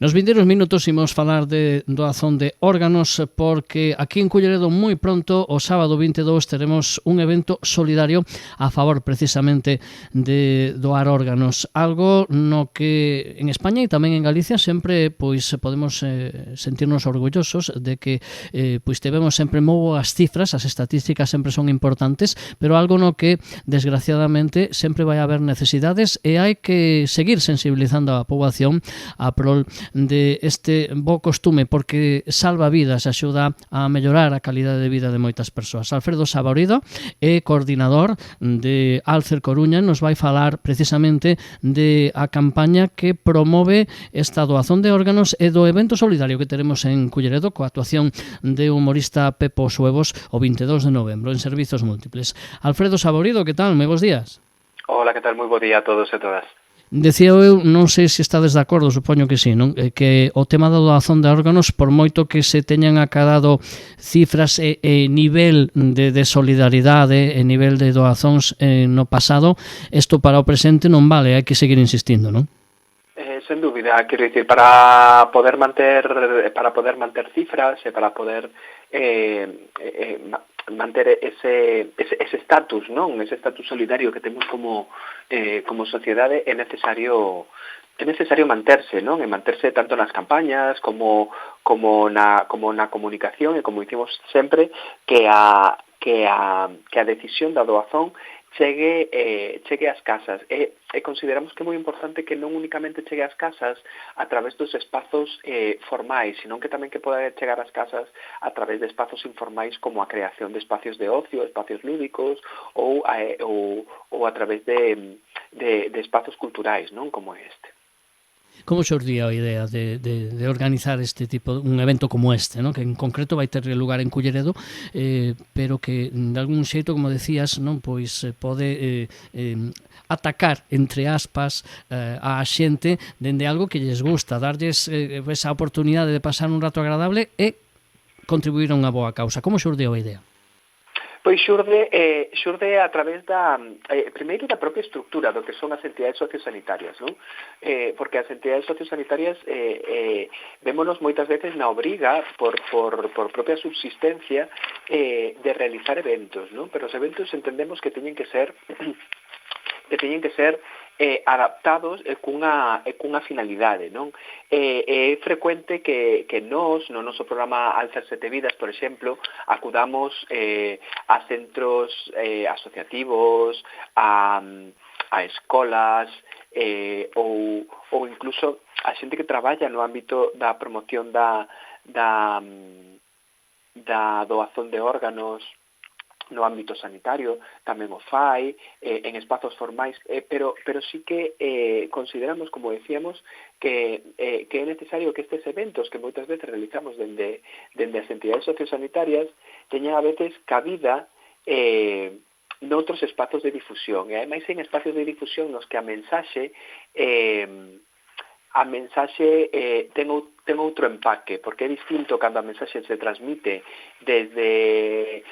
Nos vindeiros minutos imos falar de doazón de órganos porque aquí en Culleredo moi pronto, o sábado 22, teremos un evento solidario a favor precisamente de doar órganos, algo no que en España e tamén en Galicia sempre pois podemos sentirnos orgullosos de que pois tevemos sempre moi boas cifras, as estatísticas sempre son importantes, pero algo no que desgraciadamente sempre vai haber necesidades e hai que seguir sensibilizando a poboación a prol de este bo costume porque salva vidas, axuda a mellorar a calidade de vida de moitas persoas. Alfredo Saborido é coordinador de Alcer Coruña, nos vai falar precisamente de a campaña que promove esta doazón de órganos e do evento solidario que teremos en Culleredo coa actuación de humorista Pepo Suevos o 22 de novembro en Servizos Múltiples. Alfredo Saborido, que tal? Moi bons días. Hola, que tal? Moi bo día a todos e todas. Decía eu, non sei se estades de acordo, supoño que sí, non? Que o tema da doazón de órganos, por moito que se teñan acadado cifras e nivel de solidaridade e nivel de doazóns no pasado, isto para o presente non vale, hai que seguir insistindo, non? Sen dúbida, quero dicir, para poder manter cifras e para poder manter ese estatus, non? Ese estatus solidario que temos como sociedade é necesario manterse, non? E manterse tanto nas campañas como na comunicación e como dicimos sempre que a decisión da doazón chegue ás casas e consideramos que é moi importante que non únicamente chegue ás casas a través dos espazos formais, senón que tamén que poda chegar ás casas a través de espazos informais como a creación de espacios de ocio, espacios lúdicos ou a través de espazos culturais, non, como este. Como xurdía a idea de organizar este tipo, un evento como este, non? Que en concreto vai ter lugar en Culleredo, pero que de algún xeito, como decías, non, pois pode atacar, entre aspas, a xente dende algo que lles gusta, darlles esa oportunidade de pasar un rato agradable e contribuir a unha boa causa. Como xurdeu a idea? Pois xurde a través primeiro da propia estructura do que son as entidades sociosanitarias, non? Porque as entidades sociosanitarias vémonos moitas veces na obriga por propia subsistencia de realizar eventos, non? Pero os eventos entendemos que teñen que ser adaptados e cunha finalidade, non? É frecuente que nós, no noso programa Alcer Sete Vidas, por exemplo, acudamos a centros asociativos, a escolas ou incluso a xente que traballa no ámbito da promoción da doazón de órganos no ámbito sanitario, tamén o fai, en espazos formais, pero sí que consideramos, como decíamos, que é necesario que estes eventos que moitas veces realizamos dende as entidades sociosanitarias teñan a veces cabida noutros espazos de difusión, e ademais en espacios de difusión nos que a mensaxe ten outro empaque, porque é distinto cando a mensaxe se transmite desde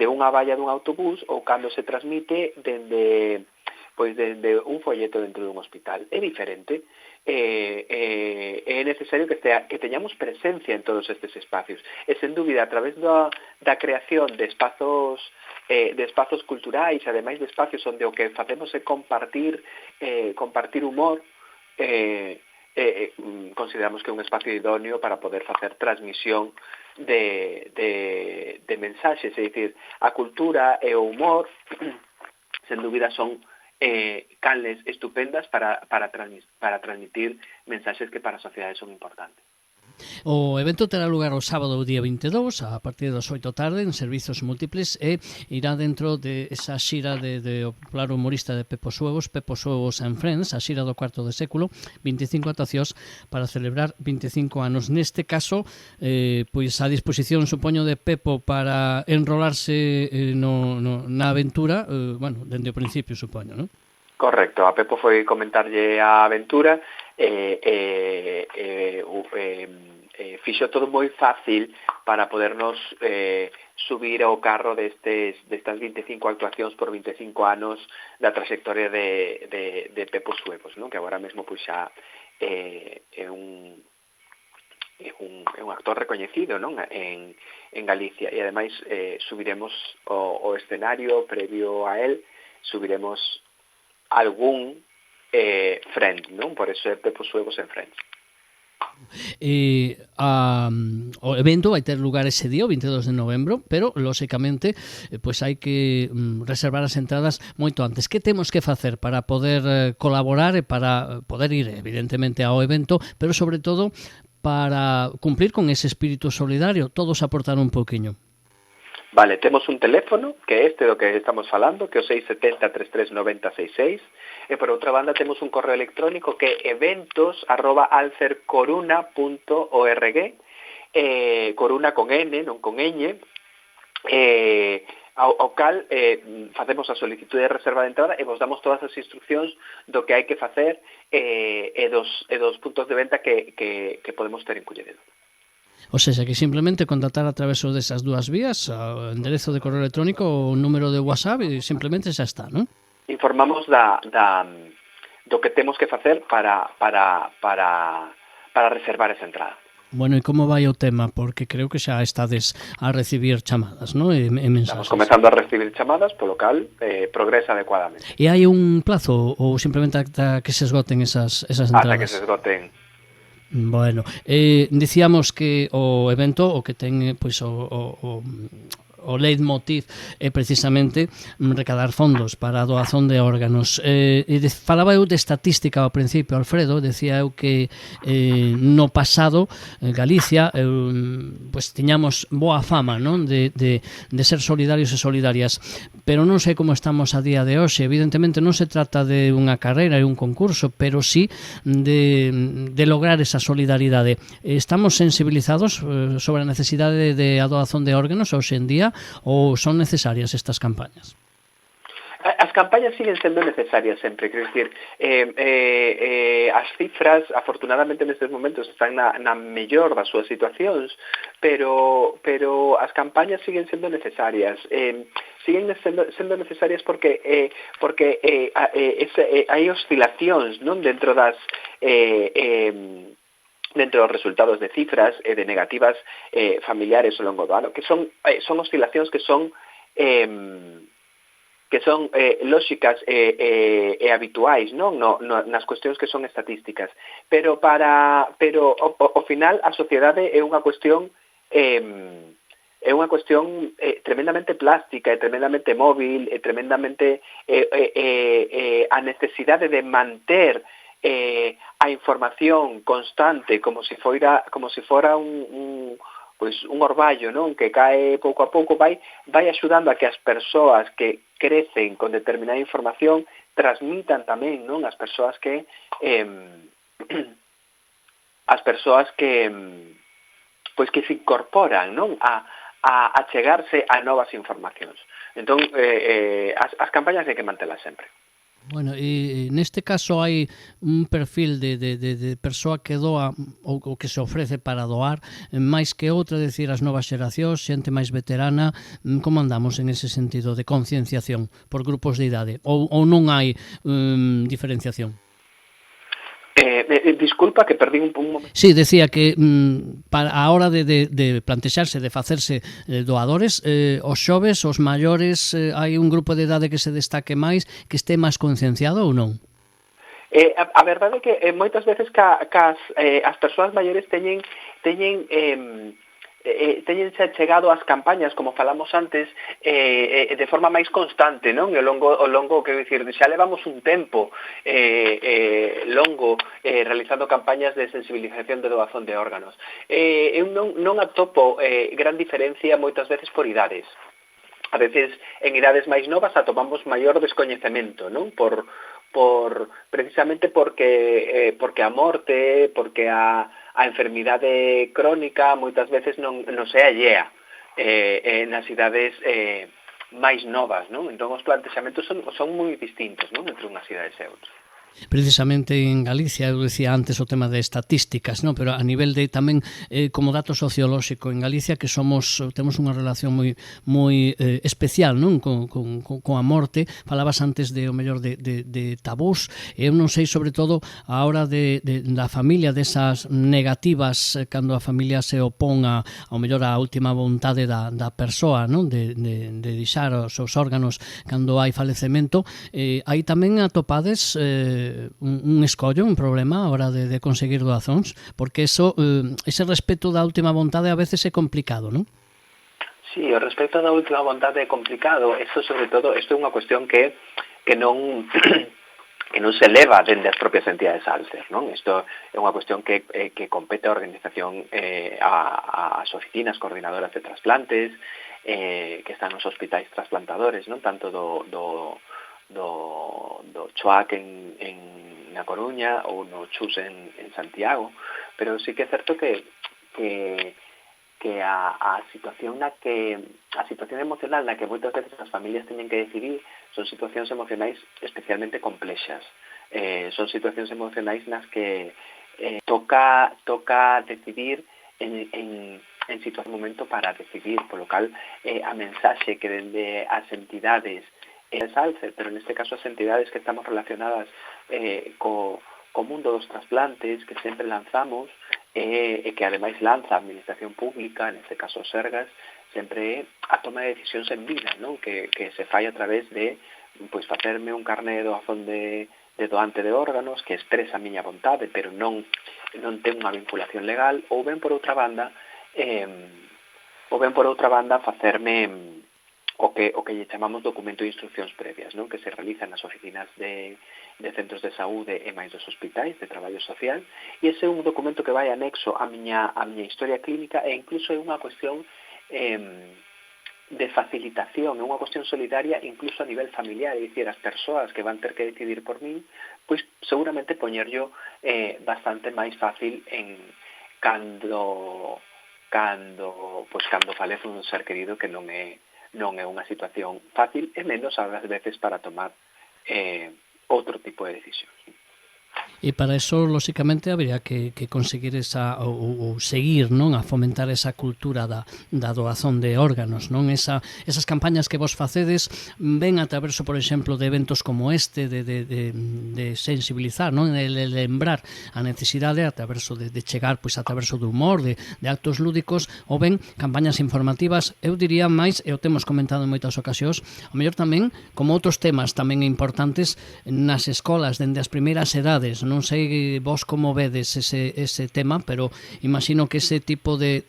unha valla dun autobús ou cando se transmite dende un folleto dentro dun hospital. É diferente. É necesario que teñamos presencia en todos estes espacios. E, sen dúbida, a través da creación de espazos culturais, ademais de espacios onde o que facemos é compartir humor, consideramos que é un espacio idóneo para poder facer transmisión de mensaxes, é dicir, a cultura e o humor sen dúbida son canles estupendas para transmitir mensaxes que para a sociedade son importantes. O evento terá lugar o sábado o día 22 a partir das 8 da tarde en Servizos Múltiples e irá dentro de esa xira de o popular humorista de Pepo Suevos and Friends, a xira do cuarto de século, 25 actuacións para celebrar 25 anos. Neste caso, pois a disposición, supoño, de Pepo para enrolarse na aventura, dende o principio, supoño, non? Correcto, a Pepo foi comentarlle a aventura fixo todo moi fácil para podernos subir ao carro destas 25 actuacións por 25 anos da trayectoria de Pepo Suevos, non? Que agora mesmo pois xa é un un actor recoñecido, non, en Galicia, e ademais subiremos o escenario previo a él, subiremos algún friend, non? Por eso é Pepo Suevos en Friends. O evento vai ter lugar ese día, o 22 de novembro, pero, lóxicamente, pois hai que reservar as entradas moito antes. Que temos que facer para poder colaborar e para poder ir, evidentemente, ao evento, pero, sobre todo, para cumplir con ese espírito solidario, todos aportar un pouquiño? Vale, temos un teléfono, que é este do que estamos falando, que é o 670 339066, e por outra banda temos un correo electrónico que é eventos@alcercoruna.org, coruna con N, non con ñ, ao cal facemos a solicitude de reserva de entrada e vos damos todas as instruccións do que hai que facer e dos puntos de venta que podemos ter en Culleredo. O sea, que simplemente contactar a través desas dúas vías, o enderezo de correo electrónico ou o número de WhatsApp, e simplemente xa está, non? Informamos do que temos que facer para reservar esa entrada. Bueno, e como vai o tema? Porque creo que xa estades a recibir chamadas, non? E mensajes. Estamos comenzando a recibir chamadas, polo cal progresa adecuadamente. E hai un plazo ou simplemente ata que se esgoten esas entradas? Ata que se esgoten. Bueno, dicíamos que o evento o que ten pois o leitmotiv é precisamente recaudar fondos para a doazón de órganos. Falaba eu de estatística ao principio, Alfredo, decía eu que no pasado Galicia pois tiñamos boa fama, non, de ser solidarios e solidarias, pero non sei como estamos a día de hoxe. Evidentemente non se trata de unha carreira e un concurso, pero sí de lograr esa solidaridade. Estamos sensibilizados sobre a necesidade de a doazón de órganos hoxe en día, ou son necesarias estas campañas? As campañas siguen sendo necesarias sempre, quero dicir, as cifras, afortunadamente nestes momentos, están na mellor das súas situacións, pero as campañas siguen sendo necesarias. Siguen sendo necesarias porque hai oscilacións, non, dentro dos resultados de cifras e de negativas familiares ao longo do ano, que son oscilacións que son lóxicas e habituais, non, nas cuestións que son estatísticas, pero ao final a sociedade é unha cuestión tremendamente plástica, é tremendamente móvil, é tremendamente a necesidade de manter a información constante como se fora un orballo, non, que cae pouco a pouco, vai axudando a que as persoas que crecen con determinada información transmitan tamén, non, as persoas que se incorporan, non, a chegarse a novas informacións. Entón, as campañas hai que mantelas sempre. Bueno, e neste caso hai un perfil de persoa que doa ou que se ofrece para doar máis que outra, decir, as novas xeracións, xente máis veterana. Como andamos en ese sentido de concienciación por grupos de idade? Ou non hai diferenciación? Disculpa que perdí un momento. Sí, decía que para a hora de plantexarse, de facerse doadores, os xoves, os maiores, hai un grupo de idade que se destaque máis, que este máis concienciado ou non? A verdade é que moitas veces as persoas maiores teñen teñense chegado ás campañas, como falamos antes, de forma máis constante, non? Ao longo, quero dicir, xa levamos un tempo longo realizando campañas de sensibilización de doazón de órganos. Eu non atopo gran diferencia moitas veces por idades. A veces en idades máis novas atopamos maior descoñecemento, non? Precisamente porque a morte, porque a enfermidade crónica moitas veces non se allea nas idades máis novas, non? Entón os plantexamentos son moi distintos, non, entre unhas idades e outras. Precisamente en Galicia, eu decía antes o tema de estatísticas, non? Pero a nivel de tamén como dato sociolóxico en Galicia que temos unha relación moi especial, non? Coa morte. Falabas antes de o mellor de tabús. Eu non sei sobre todo a hora da familia, desas negativas cando a familia se opón ao mellor a última vontade da persoa, non? De deixar os seus órganos cando hai falecemento. Aí tamén atopades un escollo, un problema a hora de conseguir doazóns, porque ese respeto da última vontade a veces é complicado, non? Sí, o respecto da última vontade é complicado. Isto, sobre todo, isto é unha cuestión que non que non se leva dende as propias entidades Alcer, non? Isto é unha cuestión que compete a organización ás oficinas coordinadoras de trasplantes, que están nos hospitais trasplantadores, non? Tanto do CHOAC na Coruña ou no CHUS en Santiago, pero sí que é certo que a situación emocional na que moitas veces as familias teñen que decidir son situacións emocionais especialmente complexas. Son situacións emocionais nas que toca decidir en situación momento para decidir, polo cal a mensaxe que dende as entidades Alcer, pero neste caso as entidades que estamos relacionadas co mundo dos trasplantes que sempre lanzamos e que ademais lanza a Administración Pública, neste caso os Sergas, sempre a toma de decisións en vida, non? Que se fai a través de facerme un carné de doazón de doante de órganos que expresa a miña vontade, pero non ten unha vinculación legal, ou ben por outra banda facerme o que lle chamamos documento de instruccións previas, non? Que se realizan nas oficinas de centros de saúde e máis dos hospitais de traballo social, e ese é un documento que vai anexo a miña historia clínica e incluso é unha cuestión de facilitación, é unha cuestión solidaria incluso a nivel familiar, é dicir, as persoas que van ter que decidir por min, pois seguramente poñerllo bastante máis fácil cando falece un ser querido que non é unha situación fácil e menos ás veces para tomar outro tipo de decisións. E para eso, lóxicamente, habería que conseguir ou seguir, non, a fomentar esa cultura da doazón de órganos, non? Esas campañas que vos facedes ven a través, por exemplo, de eventos como este, de sensibilizar, non? De lembrar a necesidade a través de chegar a través do humor, de actos lúdicos, ou ben campañas informativas, eu diría máis, e o temos comentado en moitas ocasións, ao mellor tamén, como outros temas tamén importantes nas escolas, dende as primeiras edades. Non sei vos como vedes ese tema, pero imagino que ese tipo de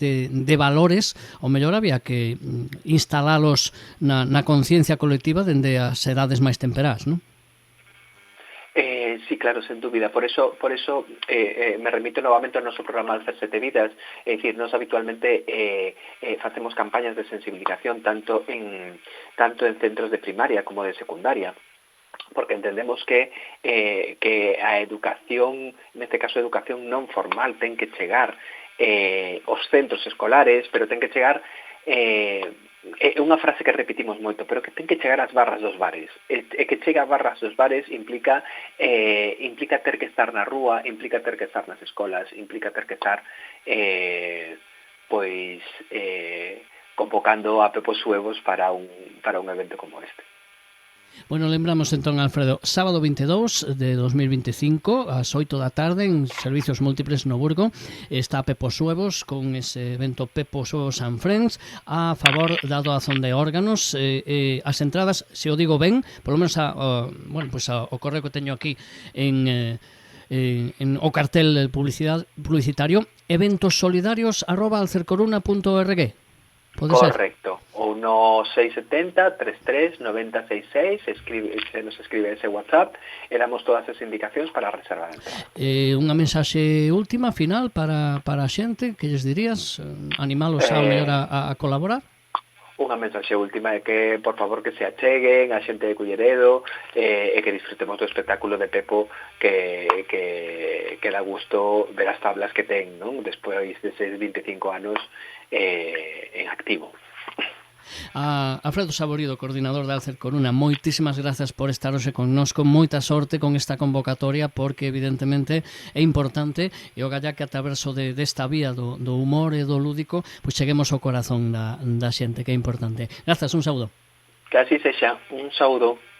valores o mellor había que instalalos na conciencia colectiva dende as edades máis temperás, non? Sí, claro, sen dúbida. Por eso me remito novamente ao noso programa Alcer Sete Vidas. É dicir, nos habitualmente facemos campañas de sensibilización tanto en centros de primaria como de secundaria, porque entendemos que a educación, neste caso a educación non formal, ten que chegar aos centros escolares, pero ten que chegar, é unha frase que repetimos moito, pero que ten que chegar ás barras dos bares. E que chega ás barras dos bares implica ter que estar na rúa, implica ter que estar nas escolas, implica ter que estar convocando a Pepo Suevos para un evento como este. Bueno, lembramos entón, Alfredo, sábado 22 de 2025 ás 8 da tarde en Servicios Múltiples no Burgo está Pepo Suevos con ese evento Pepo Suevos and Friends a favor da doazón de órganos. As entradas, se o digo ben, polo menos o correo que teño aquí en o cartel publicitario, eventosolidarios@alcercoruna.org. Correcto. Ou no 670 33 9066 se nos escribe ese WhatsApp e damos todas as indicacións para reservar a entrada. Unha mensaxe última, final, para a xente, que lles dirías? Animalos a mellor a colaborar? Unha mensaxe última é que, por favor, que se acheguen a xente de Culleredo e que disfrutemos do espectáculo de Pepo que dá gusto ver as tablas que ten, non? Despois deses 25 anos en activo. Alfredo Saborido, coordinador de Alcer Coruna, moitísimas grazas por estar hoxe connosco, moita sorte con esta convocatoria, porque evidentemente é importante, e o galla que a traverso desta vía do humor e do lúdico, pois cheguemos ao corazón da xente, que é importante. Grazas, un saúdo. Que así sexa, un saúdo.